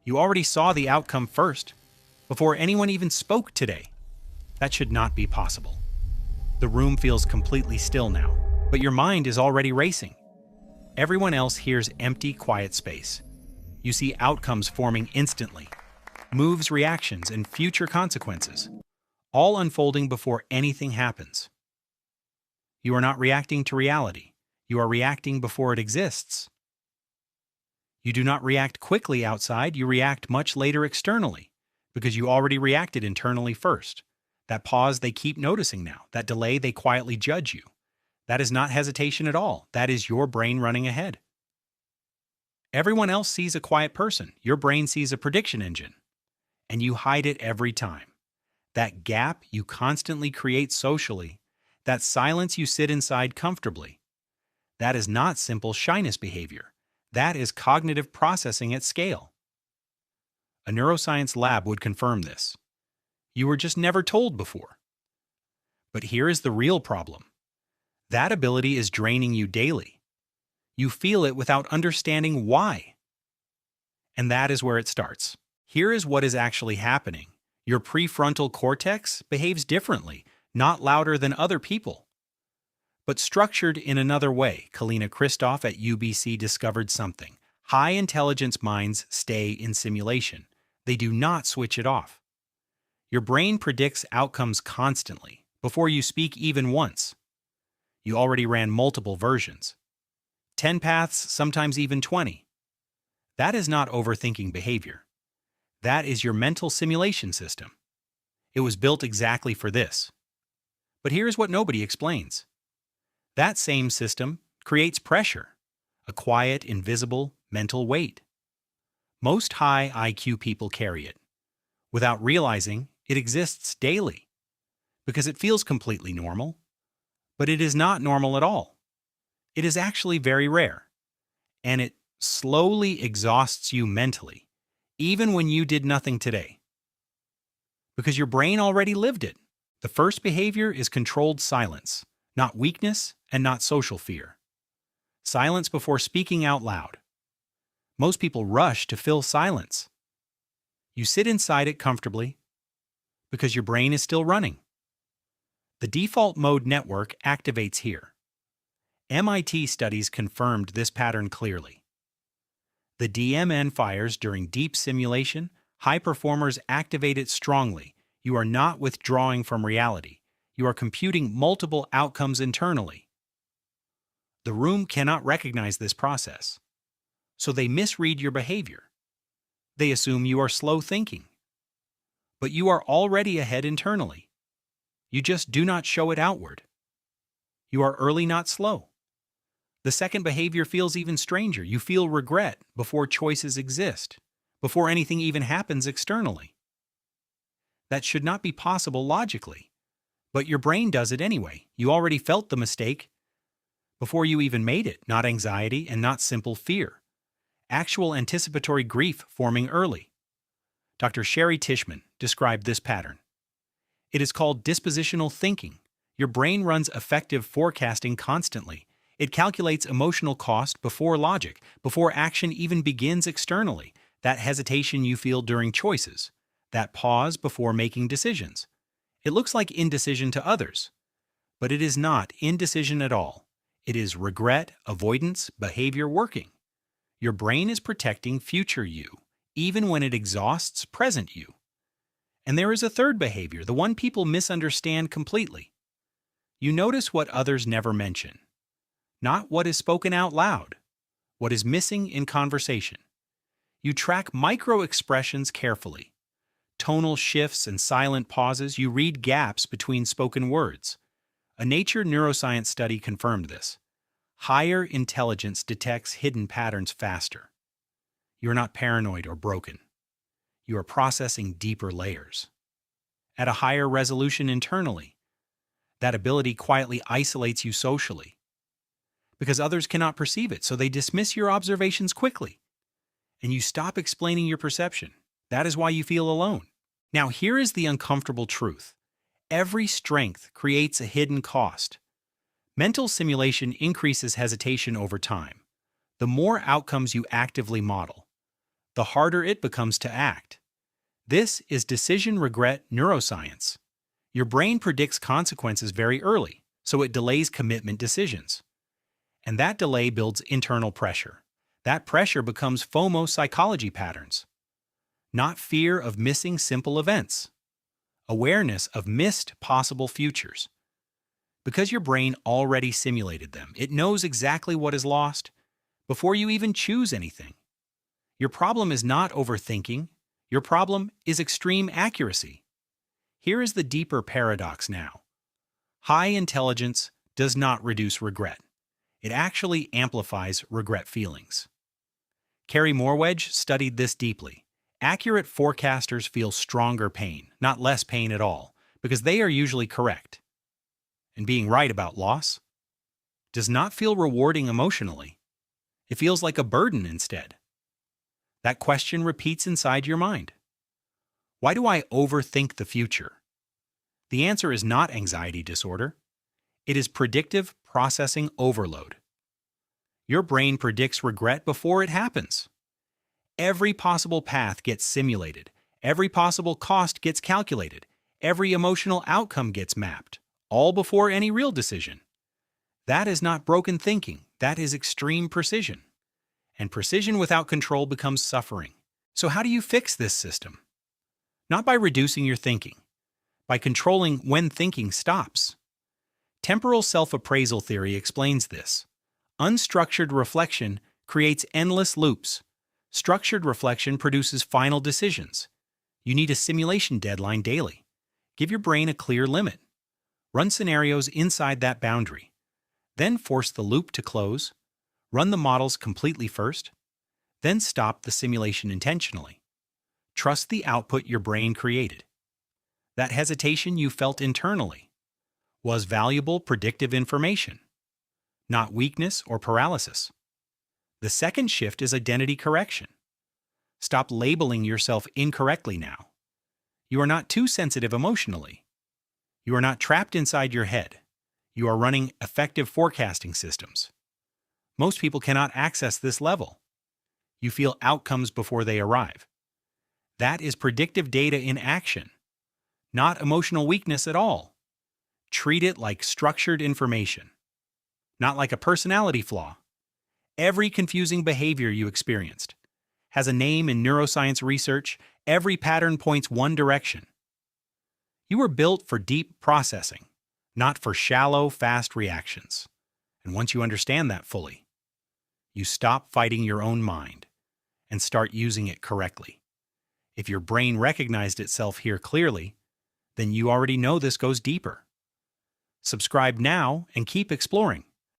You already saw the outcome first, before anyone even spoke today. That should not be possible. The room feels completely still now, but your mind is already racing. Everyone else hears empty, quiet space. You see outcomes forming instantly, moves, reactions, and future consequences, all unfolding before anything happens. You are not reacting to reality. You are reacting before it exists. You do not react quickly outside, you react much later externally, because you already reacted internally first. That pause they keep noticing now, that delay they quietly judge you. That is not hesitation at all. That is your brain running ahead. Everyone else sees a quiet person. Your brain sees a prediction engine. And you hide it every time. That gap you constantly create socially, that silence you sit inside comfortably, that is not simple shyness behavior. That is cognitive processing at scale. A neuroscience lab would confirm this. You were just never told before. But here is the real problem. That ability is draining you daily. You feel it without understanding why. And that is where it starts. Here is what is actually happening. Your prefrontal cortex behaves differently, not louder than other people, but structured in another way. Kalina Christoph at UBC discovered something. High intelligence minds stay in simulation. They do not switch it off. Your brain predicts outcomes constantly, before you speak even once. You already ran multiple versions. 10 paths, sometimes even 20. That is not overthinking behavior. That is your mental simulation system. It was built exactly for this. But here's what nobody explains. That same system creates pressure, a quiet, invisible mental weight. Most high IQ people carry it. Without realizing, it exists daily, because it feels completely normal. But it is not normal at all. It is actually very rare. And it slowly exhausts you mentally, even when you did nothing today. Because your brain already lived it. The first behavior is controlled silence, not weakness and not social fear. Silence before speaking out loud. Most people rush to fill silence. You sit inside it comfortably because your brain is still running. The default mode network activates here. MIT studies confirmed this pattern clearly. The DMN fires during deep simulation. High performers activate it strongly. You are not withdrawing from reality. You are computing multiple outcomes internally. The room cannot recognize this process, so they misread your behavior. They assume you are slow thinking. But you are already ahead internally. You just do not show it outward. You are early, not slow. The second behavior feels even stranger. You feel regret before choices exist, before anything even happens externally. That should not be possible logically, but your brain does it anyway. You already felt the mistake before you even made it. Not anxiety and not simple fear. Actual anticipatory grief forming early. Dr. Sherry Tishman described this pattern. It is called dispositional thinking. Your brain runs effective forecasting constantly. It calculates emotional cost before logic, before action even begins externally. That hesitation you feel during choices. That pause before making decisions. It looks like indecision to others, but it is not indecision at all. It is regret, avoidance, behavior working. Your brain is protecting future you, even when it exhausts present you. And there is a third behavior, the one people misunderstand completely. You notice what others never mention. Not what is spoken out loud, what is missing in conversation. You track micro-expressions carefully. Tonal shifts and silent pauses. You read gaps between spoken words. A Nature neuroscience study confirmed this. Higher intelligence detects hidden patterns faster. You are not paranoid or broken. You are processing deeper layers. At a higher resolution internally. That ability quietly isolates you socially. Because others cannot perceive it, so they dismiss your observations quickly. And you stop explaining your perception. That is why you feel alone. Now here is the uncomfortable truth. Every strength creates a hidden cost. Mental simulation increases hesitation over time. The more outcomes you actively model. the harder it becomes to act. This is decision regret neuroscience. Your brain predicts consequences very early, so it delays commitment decisions. And that delay builds internal pressure. That pressure becomes FOMO psychology patterns. Not fear of missing simple events. Awareness of missed possible futures. Because your brain already simulated them, it knows exactly what is lost before you even choose anything. Your problem is not overthinking. Your problem is extreme accuracy. Here is the deeper paradox now. High intelligence does not reduce regret. It actually amplifies regret feelings. Carrie Morwedge studied this deeply. Accurate forecasters feel stronger pain, not less pain at all, because they are usually correct. And being right about loss does not feel rewarding emotionally. It feels like a burden instead. That question repeats inside your mind. Why do I overthink the future? The answer is not anxiety disorder. It is predictive processing overload. Your brain predicts regret before it happens. Every possible path gets simulated. Every possible cost gets calculated. Every emotional outcome gets mapped, all before any real decision. That is not broken thinking. That is extreme precision. And precision without control becomes suffering. So how do you fix this system? Not by reducing your thinking, by controlling when thinking stops. Temporal self-appraisal theory explains this. Unstructured reflection creates endless loops. Structured reflection produces final decisions. You need a simulation deadline daily. Give your brain a clear limit. Run scenarios inside that boundary. Then force the loop to close. Run the models completely first. Then stop the simulation intentionally. Trust the output your brain created. That hesitation you felt internally was valuable predictive information, not weakness or paralysis. The second shift is identity correction. Stop labeling yourself incorrectly now. You are not too sensitive emotionally. You are not trapped inside your head. You are running effective forecasting systems. Most people cannot access this level. You feel outcomes before they arrive. That is predictive data in action, not emotional weakness at all. Treat it like structured information, not like a personality flaw. Every confusing behavior you experienced has a name in neuroscience research. Every pattern points one direction. You were built for deep processing, not for shallow, fast reactions. And once you understand that fully, you stop fighting your own mind and start using it correctly. If your brain recognized itself here clearly, then you already know this goes deeper. Subscribe now and keep exploring.